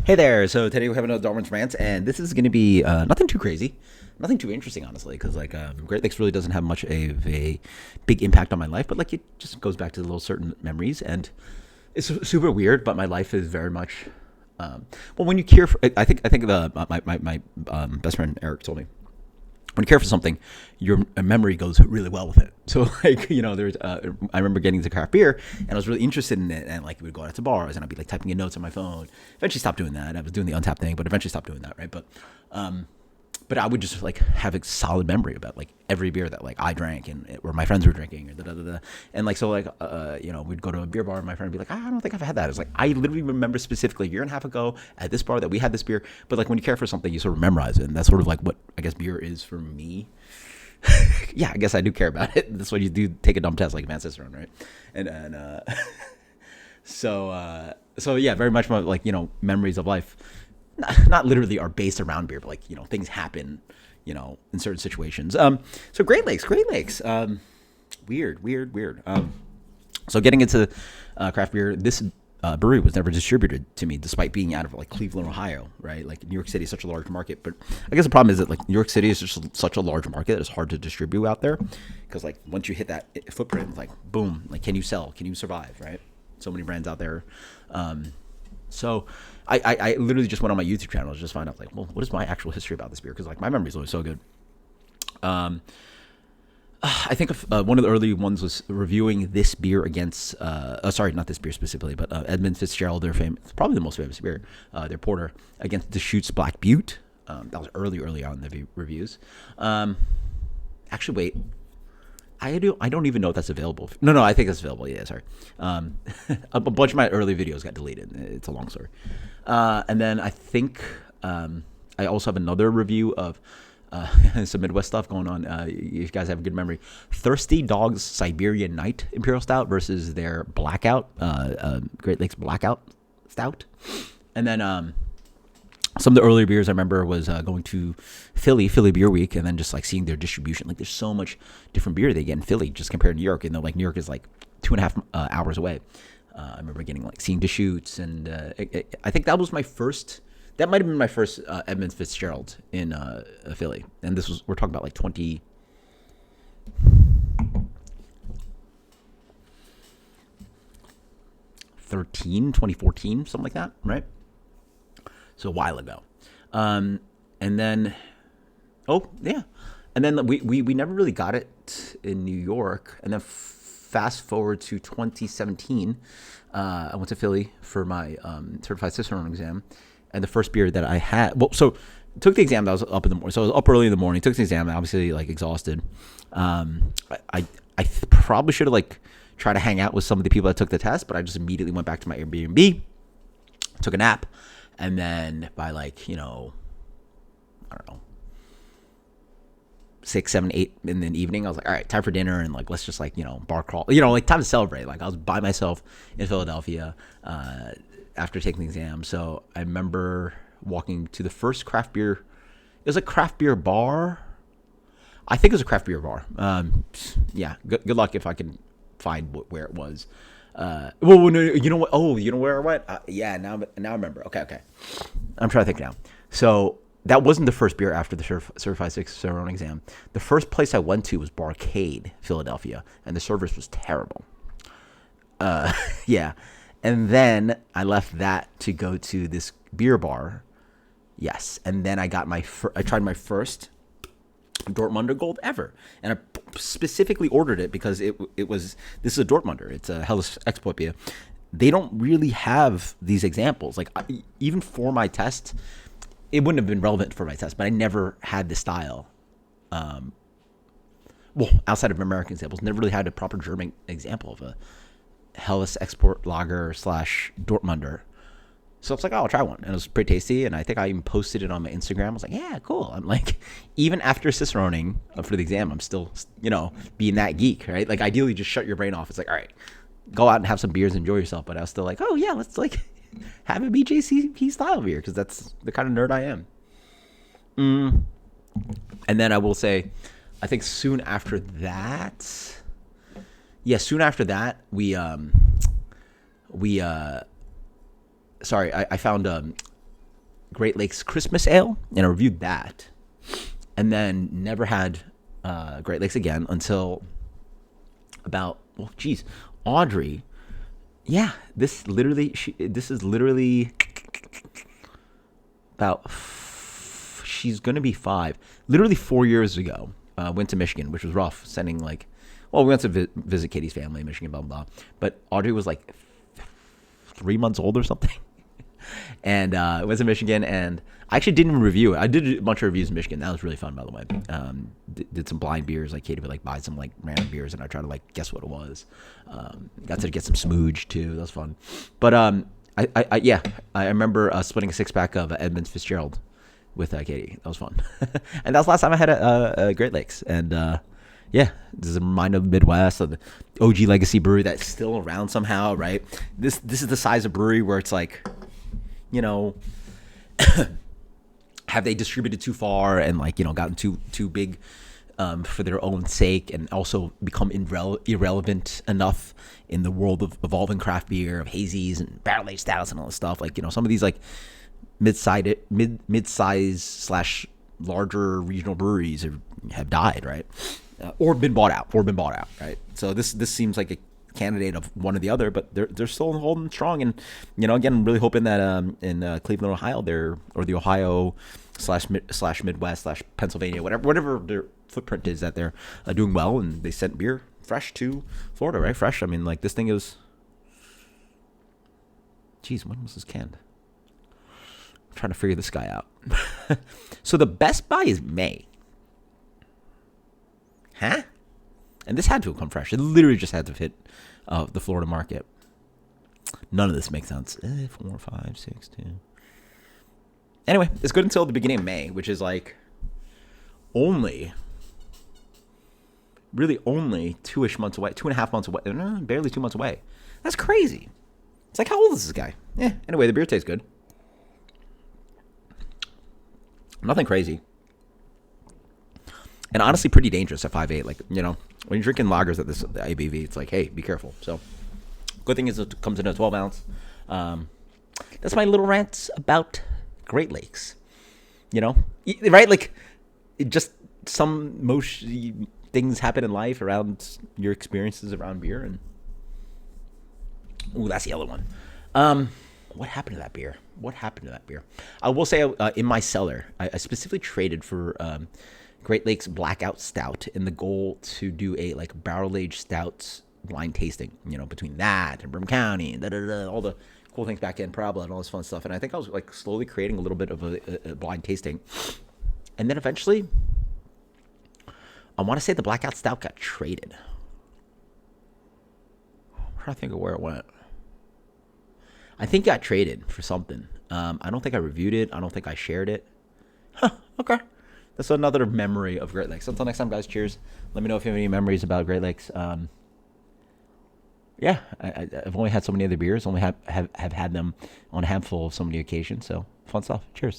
Hey there. So today we have another Darwin's Rants, and this is going to be nothing too crazy, nothing too interesting, honestly, because Great Lakes really doesn't have much of a big impact on my life, but like it just goes back to the little certain memories, and it's super weird. But my life is very much well. When you care for, I think my best friend Eric told me, when you care for something, your memory goes really well with it. So there's I remember getting to craft beer and I was really interested in it, and like we would go out to bars and I'd be like typing in notes on my phone. Eventually stopped doing that. I was doing the untapped thing, but eventually stopped doing that, right? But I would just like have a solid memory about like every beer that like I drank and or my friends were drinking or da. And like so like we'd go to a beer bar and my friend would be like, I don't think I've had that. It's like I literally remember specifically a year and a half ago at this bar that we had this beer. But like when you care for something, you sort of memorize it, and that's sort of like what I guess beer is for me. Yeah, I guess I do care about it. That's why you do take a dumb test like Van Cicerone, right? And so yeah, very much my like memories of life. Not literally are based around beer, but like things happen, in certain situations. So Great Lakes, weird. So getting into craft beer, this brewery was never distributed to me, despite being out of like Cleveland, Ohio, right? Like New York City is such a large market, but I guess the problem is that like New York City is just such a large market that it's hard to distribute out there, because like once you hit that footprint, like boom, like can you sell? Can you survive? Right? So many brands out there. So I literally just went on my YouTube channel to just find out like, well, what is my actual history about this beer? Because like my memory is always so good. I think one of the early ones was reviewing this beer against, sorry, not this beer specifically, but Edmund Fitzgerald, their probably the most famous beer, their porter, against Deschutes Black Butte. That was early on in the reviews. Actually, wait. I don't even know if that's available. No, I think that's available. Yeah, sorry. A bunch of my early videos got deleted. It's a long story. And then I think I also have another review of some Midwest stuff going on. You guys have a good memory. Thirsty Dog's Siberian Night Imperial Stout versus their Blackout, Great Lakes Blackout Stout. And then some of the earlier beers I remember was going to Philly Beer Week, and then just like seeing their distribution. Like there's so much different beer they get in Philly just compared to New York. And like New York is like 2.5 hours away. I remember seeing Deschutes, and I think that was my first. That might have been my first Edmund Fitzgerald in Philly, and we're talking about like 2014, something like that, right? So a while ago. And then, we never really got it in New York. And then fast forward to 2017, I went to Philly for my certified Cicerone exam. And the first beer that I had, took the exam. That was up in the morning. So I was up early in the morning, took the exam, obviously like exhausted. I probably should have like tried to hang out with some of the people that took the test, but I just immediately went back to my Airbnb, took a nap. And then by like, I don't know, 6, 7, 8 in the evening, I was like, all right, time for dinner. And like, let's just like, bar crawl, like time to celebrate. Like I was by myself in Philadelphia after taking the exam. So I remember walking to the first craft beer. It was a craft beer bar. I think it was a craft beer bar. Yeah, good luck if I can find where it was. No, you know what? Oh, you know where I went? Yeah, now I remember. Okay. I'm trying to think now. So that wasn't the first beer after the Certified Cicerone exam. The first place I went to was Barcade, Philadelphia, and the service was terrible. Yeah. And then I left that to go to this beer bar. Yes. And then I got I tried my first Dortmunder Gold ever, and I specifically ordered it because this is a Dortmunder. It's a Helles Export beer. They don't really have these examples. Like even for my test, it wouldn't have been relevant for my test, but I never had the style. Outside of American examples, never really had a proper German example of a Helles Export Lager / Dortmunder. So I was like, I'll try one. And it was pretty tasty. And I think I even posted it on my Instagram. I was like, yeah, cool. I'm like, even after Ciceroning for the exam, I'm still, being that geek, right? Like ideally just shut your brain off. It's like, all right, go out and have some beers, enjoy yourself. But I was still like, oh yeah, let's like have a BJCP style beer, because that's the kind of nerd I am. And then I will say, I think soon after that, I found Great Lakes Christmas Ale, and I reviewed that, and then never had Great Lakes again until about, well, geez, Audrey. Yeah, this is literally about, she's gonna be 5. Literally 4 years ago, went to Michigan, which was rough. Sending like, well, we went to visit Katie's family in Michigan, blah blah blah. But Audrey was like 3 months old or something, and went to Michigan, and I actually didn't even review it. I did a bunch of reviews in Michigan. That was really fun, by the way. Did some blind beers. Like Katie would like buy some like random beers, and I tried to like guess what it was. Got to get some smooge too. That was fun. But I remember splitting a 6-pack of Edmund Fitzgerald with Katie. That was fun. And that was the last time I had a Great Lakes. And yeah, this is a reminder of the Midwest, of the OG legacy brewery that's still around somehow, right? This is the size of brewery where it's like, you know, have they distributed too far and like, you know, gotten too big for their own sake, and also become irrelevant enough in the world of evolving craft beer, of hazies and barrel aged stouts and all this stuff. Like, you know, some of these like mid-size / larger regional breweries have died, right? Or been bought out, right? So this seems like a candidate of one or the other, but they're still holding strong. And, you know, again, I'm really hoping that in Cleveland, Ohio, or the Ohio / Midwest / Pennsylvania, whatever their footprint is, that they're doing well, and they sent beer fresh to Florida, right? Fresh. I mean, like, this thing is, geez, when was this canned? I'm trying to figure this guy out. So the best buy is May. Huh? And this had to have come fresh. It literally just had to hit the Florida market. None of this makes sense. 4, 5, 6, 2. Anyway, it's good until the beginning of May, which is like only 2-ish months away, 2.5 months away, barely 2 months away. That's crazy. It's like, how old is this guy? Yeah. Anyway, the beer tastes good. Nothing crazy. And honestly, pretty dangerous at 5.8. Like, you know, when you're drinking lagers at this ABV, it's like, hey, be careful. So, good thing is it comes in a 12 ounce. That's my little rant about Great Lakes. You know, right? Like, just most things happen in life around your experiences around beer. And ooh, that's the other one. What happened to that beer? I will say, in my cellar, I specifically traded for Great Lakes Blackout Stout in the goal to do a like barrel-aged stouts blind tasting, you know, between that and Broome County and all the cool things back in Parabola and all this fun stuff. And I think I was like slowly creating a little bit of a blind tasting. And then eventually, I want to say the Blackout Stout got traded. I'm trying to think of where it went. I think it got traded for something. I don't think I reviewed it. I don't think I shared it. Huh, okay. That's another memory of Great Lakes. Until next time, guys, cheers. Let me know if you have any memories about Great Lakes. Yeah, I've only had so many other beers. Only have had them on a handful of so many occasions. So, fun stuff. Cheers.